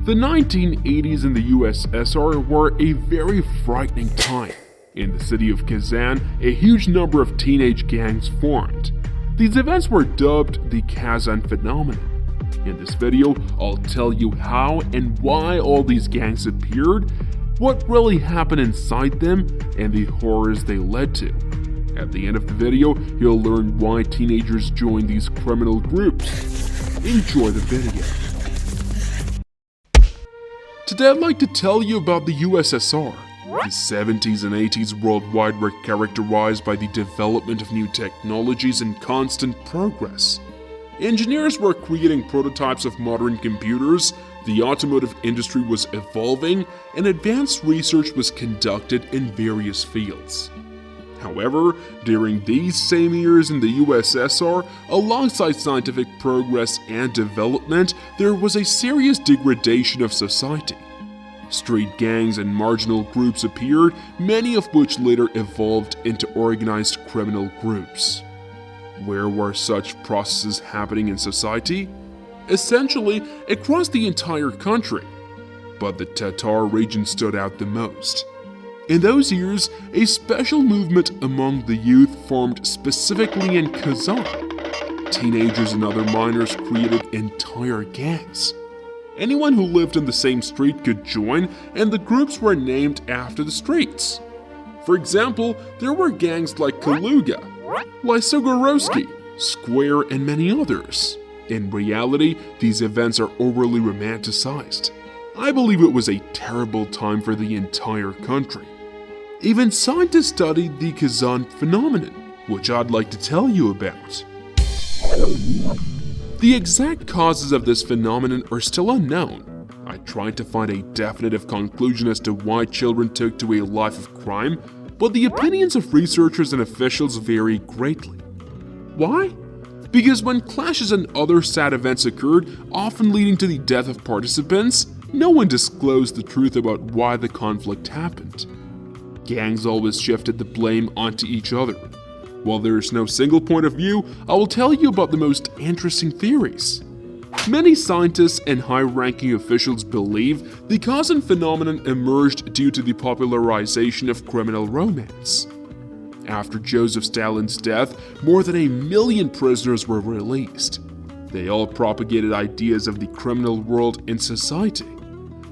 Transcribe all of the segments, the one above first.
The 1980s in the USSR were a very frightening time. In the city of Kazan, a huge number of teenage gangs formed. These events were dubbed the Kazan Phenomenon. In this video, I'll tell you how and why all these gangs appeared, what really happened inside them, and the horrors they led to. At the end of the video, you'll learn why teenagers joined these criminal groups. Enjoy the video. Today I'd like to tell you about the USSR. The 70s and 80s worldwide were characterized by the development of new technologies and constant progress. Engineers were creating prototypes of modern computers, the automotive industry was evolving, and advanced research was conducted in various fields. However, during these same years in the USSR, alongside scientific progress and development, there was a serious degradation of society. Street gangs and marginal groups appeared, many of which later evolved into organized criminal groups. Where were such processes happening in society? Essentially, across the entire country. But the Tatar region stood out the most. In those years, a special movement among the youth formed specifically in Kazan. Teenagers and other minors created entire gangs. Anyone who lived in the same street could join, and the groups were named after the streets. For example, there were gangs like Kaluga, Lysogorowski, Square, and many others. In reality, these events are overly romanticized. I believe it was a terrible time for the entire country. Even scientists studied the Kazan Phenomenon, which I'd like to tell you about. The exact causes of this phenomenon are still unknown. I tried to find a definitive conclusion as to why children took to a life of crime, but the opinions of researchers and officials vary greatly. Why? Because when clashes and other sad events occurred, often leading to the death of participants, no one disclosed the truth about why the conflict happened. Gangs always shifted the blame onto each other. While there is no single point of view, I will tell you about the most interesting theories. Many scientists and high-ranking officials believe the Kazan phenomenon emerged due to the popularization of criminal romance. After Joseph Stalin's death, more than 1 million prisoners were released. They all propagated ideas of the criminal world in society.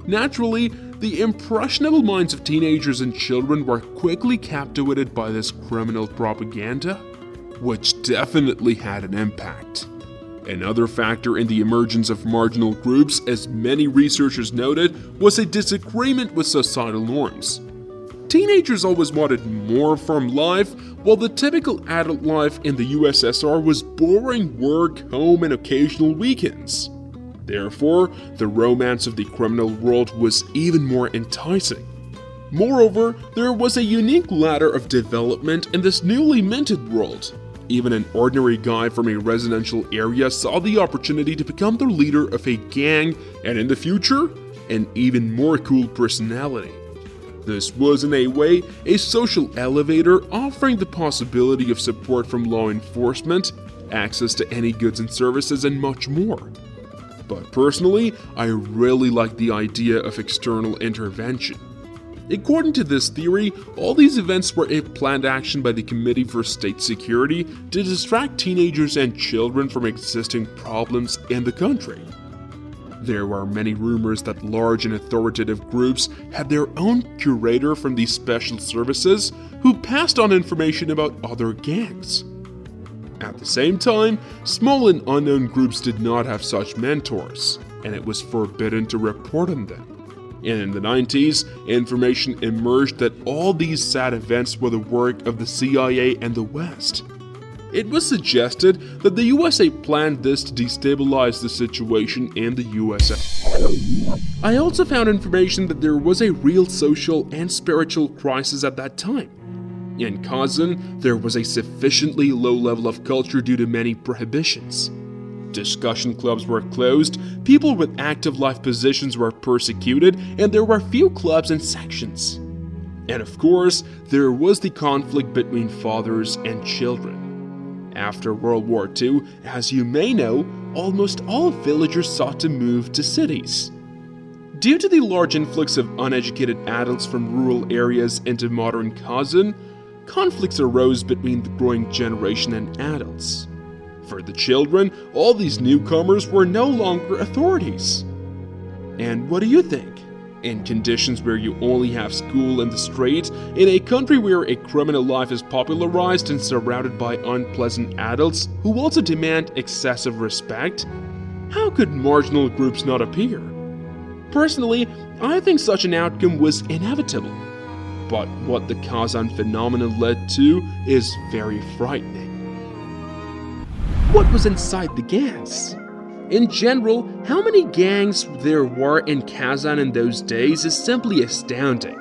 Naturally, the impressionable minds of teenagers and children were quickly captivated by this criminal propaganda, which definitely had an impact. Another factor in the emergence of marginal groups, as many researchers noted, was a disagreement with societal norms. Teenagers always wanted more from life, while the typical adult life in the USSR was boring work, home, and occasional weekends. Therefore, the romance of the criminal world was even more enticing. Moreover, there was a unique ladder of development in this newly minted world. Even an ordinary guy from a residential area saw the opportunity to become the leader of a gang and, in the future, an even more cool personality. This was, in a way, a social elevator offering the possibility of support from law enforcement, access to any goods and services, and much more. But personally, I really like the idea of external intervention. According to this theory, all these events were a planned action by the Committee for State Security to distract teenagers and children from existing problems in the country. There were many rumors that large and authoritative groups had their own curator from these special services who passed on information about other gangs. At the same time, small and unknown groups did not have such mentors, and it was forbidden to report on them. And in the 90s, information emerged that all these sad events were the work of the CIA and the West. It was suggested that the USA planned this to destabilize the situation in the USSR. I also found information that there was a real social and spiritual crisis at that time. In Kazan, there was a sufficiently low level of culture due to many prohibitions. Discussion clubs were closed, people with active life positions were persecuted, and there were few clubs and sections. And of course, there was the conflict between fathers and children. After World War II, as you may know, almost all villagers sought to move to cities. Due to the large influx of uneducated adults from rural areas into modern Kazan, conflicts arose between the growing generation and adults. For the children, all these newcomers were no longer authorities. And what do you think? In conditions where you only have school and the street, in a country where a criminal life is popularized and surrounded by unpleasant adults who also demand excessive respect, how could marginal groups not appear? Personally, I think such an outcome was inevitable. But what the Kazan phenomenon led to is very frightening. What was inside the gangs? In general, how many gangs there were in Kazan in those days is simply astounding.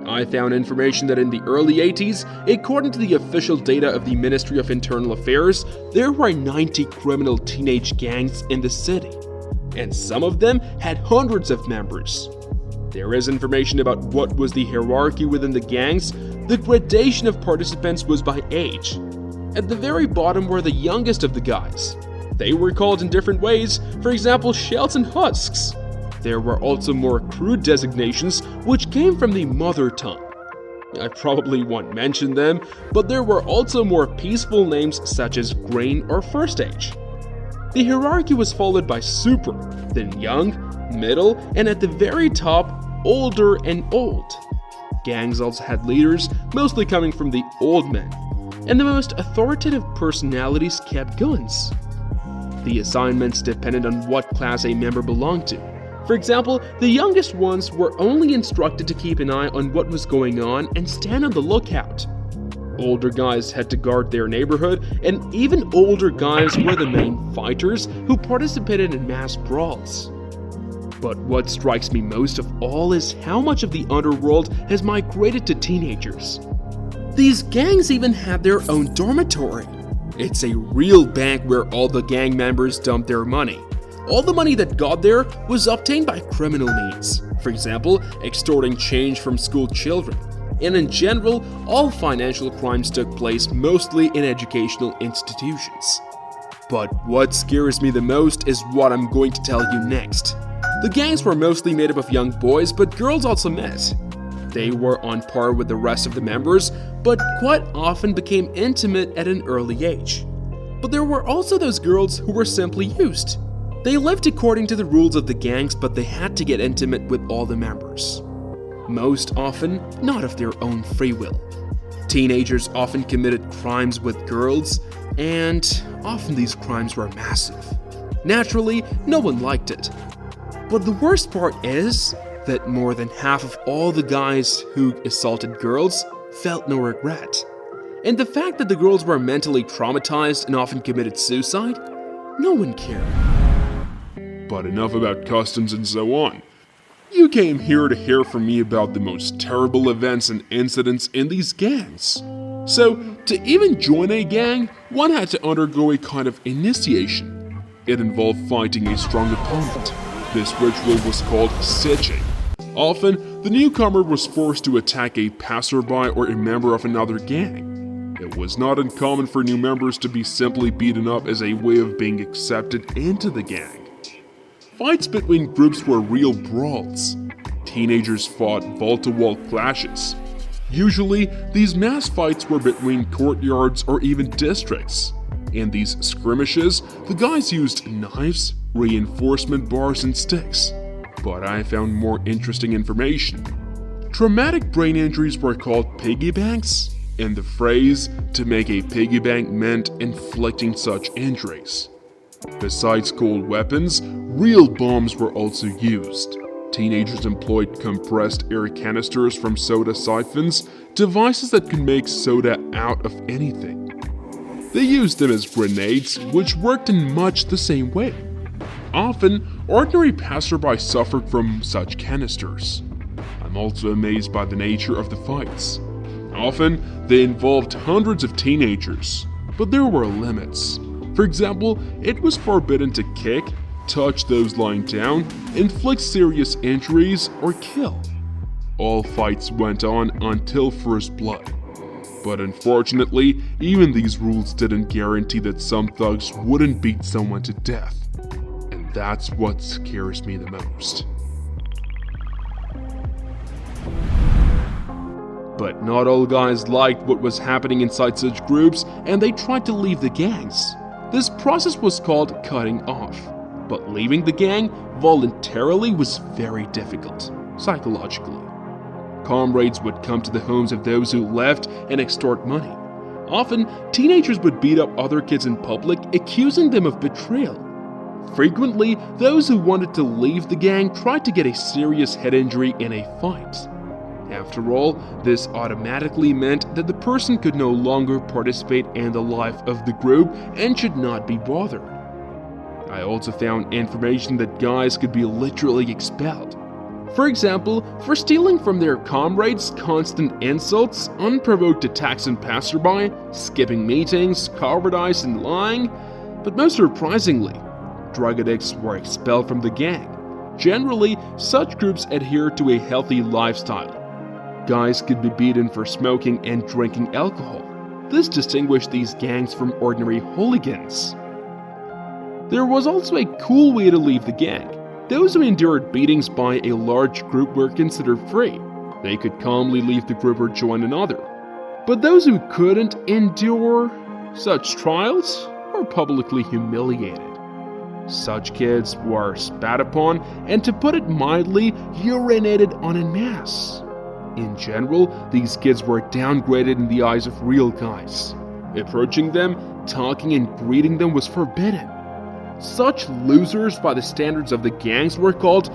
I found information that in the early 80s, according to the official data of the Ministry of Internal Affairs, there were 90 criminal teenage gangs in the city, and some of them had hundreds of members. There is information about what was the hierarchy within the gangs. The gradation of participants was by age. At the very bottom were the youngest of the guys. They were called in different ways, for example, shells and husks. There were also more crude designations which came from the mother tongue. I probably won't mention them, but there were also more peaceful names such as grain or first age. The hierarchy was followed by super, then young, middle, and at the very top, older and old. Gangs also had leaders, mostly coming from the old men, and the most authoritative personalities kept guns. The assignments depended on what class a member belonged to. For example, the youngest ones were only instructed to keep an eye on what was going on and stand on the lookout. Older guys had to guard their neighborhood, and even older guys were the main fighters who participated in mass brawls. But what strikes me most of all is how much of the underworld has migrated to teenagers. These gangs even had their own dormitory. It's a real bank where all the gang members dump their money. All the money that got there was obtained by criminal means. For example, extorting change from school children. And in general, all financial crimes took place mostly in educational institutions. But what scares me the most is what I'm going to tell you next. The gangs were mostly made up of young boys, but girls also met. They were on par with the rest of the members, but quite often became intimate at an early age. But there were also those girls who were simply used. They lived according to the rules of the gangs, but they had to get intimate with all the members. Most often, not of their own free will. Teenagers often committed crimes with girls, and often these crimes were massive. Naturally, no one liked it. But the worst part is that more than half of all the guys who assaulted girls felt no regret. And the fact that the girls were mentally traumatized and often committed suicide, no one cared. But enough about customs and so on. You came here to hear from me about the most terrible events and incidents in these gangs. So, to even join a gang, one had to undergo a kind of initiation. It involved fighting a strong opponent. This ritual was called sieging. Often, the newcomer was forced to attack a passerby or a member of another gang. It was not uncommon for new members to be simply beaten up as a way of being accepted into the gang. Fights between groups were real brawls. Teenagers fought wall-to-wall clashes. Usually, these mass fights were between courtyards or even districts. In these skirmishes, the guys used knives, reinforcement bars, and sticks. But I found more interesting information. Traumatic brain injuries were called piggy banks, and the phrase "to make a piggy bank" meant inflicting such injuries. Besides cold weapons, real bombs were also used. Teenagers employed compressed air canisters from soda siphons, devices that could make soda out of anything. They used them as grenades, which worked in much the same way. Often, ordinary passersby suffered from such canisters. I'm also amazed by the nature of the fights. Often, they involved hundreds of teenagers, but there were limits. For example, it was forbidden to kick, touch those lying down, inflict serious injuries, or kill. All fights went on until first blood. But unfortunately, even these rules didn't guarantee that some thugs wouldn't beat someone to death. And that's what scares me the most. But not all guys liked what was happening inside such groups, and they tried to leave the gangs. This process was called cutting off. But leaving the gang voluntarily was very difficult, psychologically. Comrades would come to the homes of those who left and extort money. Often, teenagers would beat up other kids in public, accusing them of betrayal. Frequently, those who wanted to leave the gang tried to get a serious head injury in a fight. After all, this automatically meant that the person could no longer participate in the life of the group and should not be bothered. I also found information that guys could be literally expelled. For example, for stealing from their comrades, constant insults, unprovoked attacks on passerby, skipping meetings, cowardice, and lying. But most surprisingly, drug addicts were expelled from the gang. Generally, such groups adhere to a healthy lifestyle. Guys could be beaten for smoking and drinking alcohol. This distinguished these gangs from ordinary hooligans. There was also a cool way to leave the gang. Those who endured beatings by a large group were considered free. They could calmly leave the group or join another. But those who couldn't endure such trials were publicly humiliated. Such kids were spat upon and, to put it mildly, urinated on en masse. In general, these kids were downgraded in the eyes of real guys. Approaching them, talking and greeting them was forbidden. Such losers by the standards of the gangs were called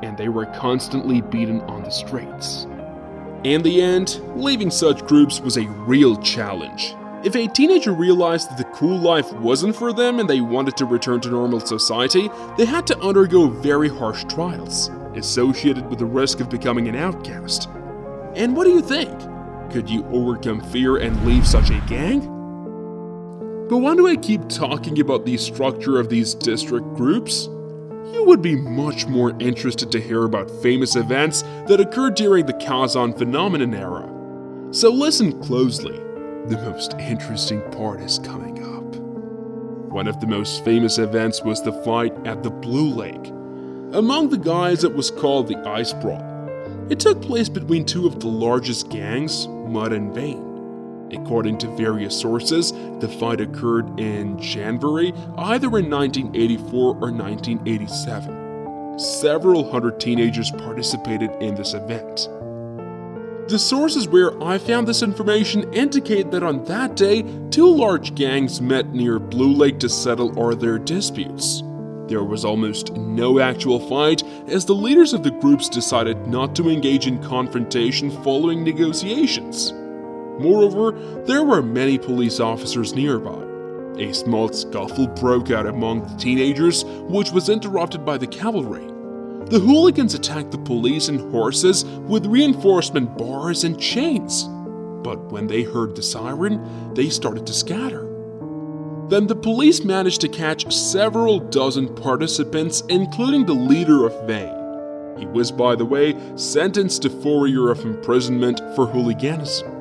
and they were constantly beaten on the streets. In the end, leaving such groups was a real challenge. If a teenager realized that the cool life wasn't for them and they wanted to return to normal society, they had to undergo very harsh trials, associated with the risk of becoming an outcast. And what do you think? Could you overcome fear and leave such a gang? But why do I keep talking about the structure of these district groups? You would be much more interested to hear about famous events that occurred during the Kazan Phenomenon era. So listen closely. The most interesting part is coming up. One of the most famous events was the fight at the Blue Lake. Among the guys, it was called the Ice Brawl. It took place between two of the largest gangs, Mud and Vein. According to various sources, the fight occurred in January, either in 1984 or 1987. Several hundred teenagers participated in this event. The sources where I found this information indicate that on that day, two large gangs met near Blue Lake to settle all their disputes. There was almost no actual fight, as the leaders of the groups decided not to engage in confrontation following negotiations. Moreover, there were many police officers nearby. A small scuffle broke out among the teenagers, which was interrupted by the cavalry. The hooligans attacked the police and horses with reinforcement bars and chains. But when they heard the siren, they started to scatter. Then the police managed to catch several dozen participants, including the leader of Vein. He was, by the way, sentenced to 4 years of imprisonment for hooliganism.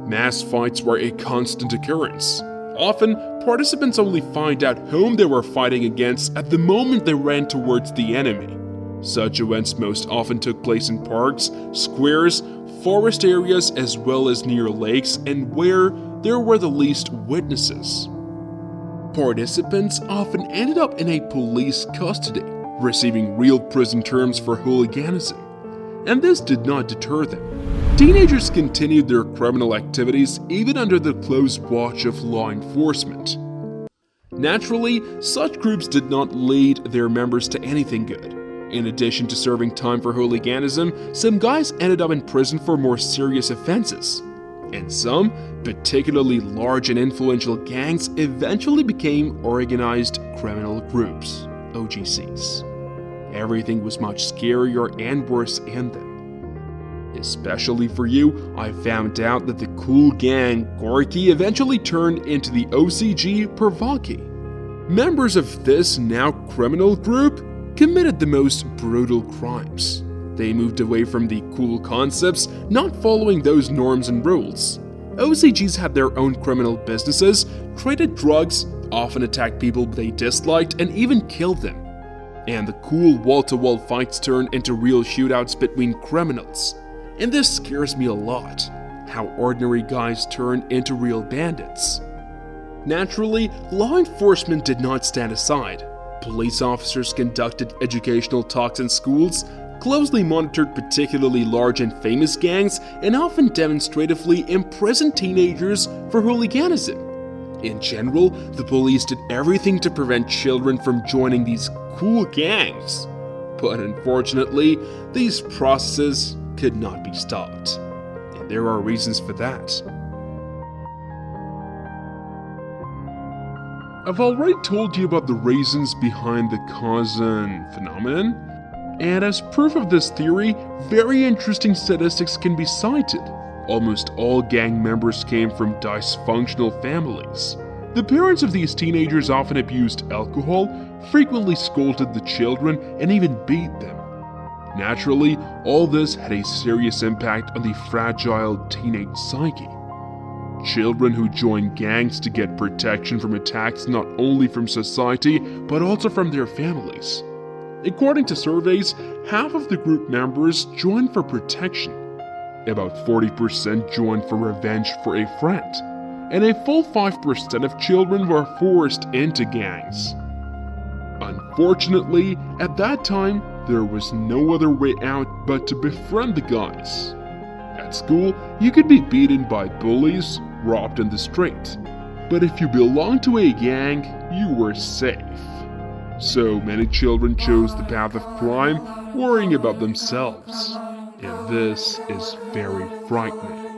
Mass fights were a constant occurrence. Often, participants only find out whom they were fighting against at the moment they ran towards the enemy. Such events most often took place in parks, squares, forest areas, as well as near lakes and where there were the least witnesses. Participants often ended up in a police custody, receiving real prison terms for hooliganism. And this did not deter them. Teenagers continued their criminal activities even under the close watch of law enforcement. Naturally, such groups did not lead their members to anything good. In addition to serving time for hooliganism, some guys ended up in prison for more serious offenses. And some, particularly large and influential gangs, eventually became organized criminal groups, OGCs. Everything was much scarier and worse in them. Especially for you, I found out that the cool gang, Gorky, eventually turned into the OCG Pervaki. Members of this now criminal group committed the most brutal crimes. They moved away from the cool concepts, not following those norms and rules. OCGs had their own criminal businesses, traded drugs, often attacked people they disliked, and even killed them. and the cool wall-to-wall fights turn into real shootouts between criminals. And this scares me a lot, how ordinary guys turn into real bandits. Naturally, law enforcement did not stand aside. Police officers conducted educational talks in schools, closely monitored particularly large and famous gangs, and often demonstratively imprisoned teenagers for hooliganism. In general, the police did everything to prevent children from joining these cool gangs. But unfortunately, these processes could not be stopped. And there are reasons for that. I've already told you about the reasons behind the Kazan Phenomenon, and as proof of this theory, very interesting statistics can be cited. Almost all gang members came from dysfunctional families. The parents of these teenagers often abused alcohol, frequently scolded the children, and even beat them. Naturally, all this had a serious impact on the fragile teenage psyche. Children who join gangs to get protection from attacks not only from society, but also from their families. According to surveys, half of the group members joined for protection. About 40% joined for revenge for a friend, and a full 5% of children were forced into gangs. Unfortunately, at that time, there was no other way out but to befriend the guys. At school, you could be beaten by bullies, robbed in the street. But if you belonged to a gang, you were safe. So many children chose the path of crime, worrying about themselves. And this is very frightening.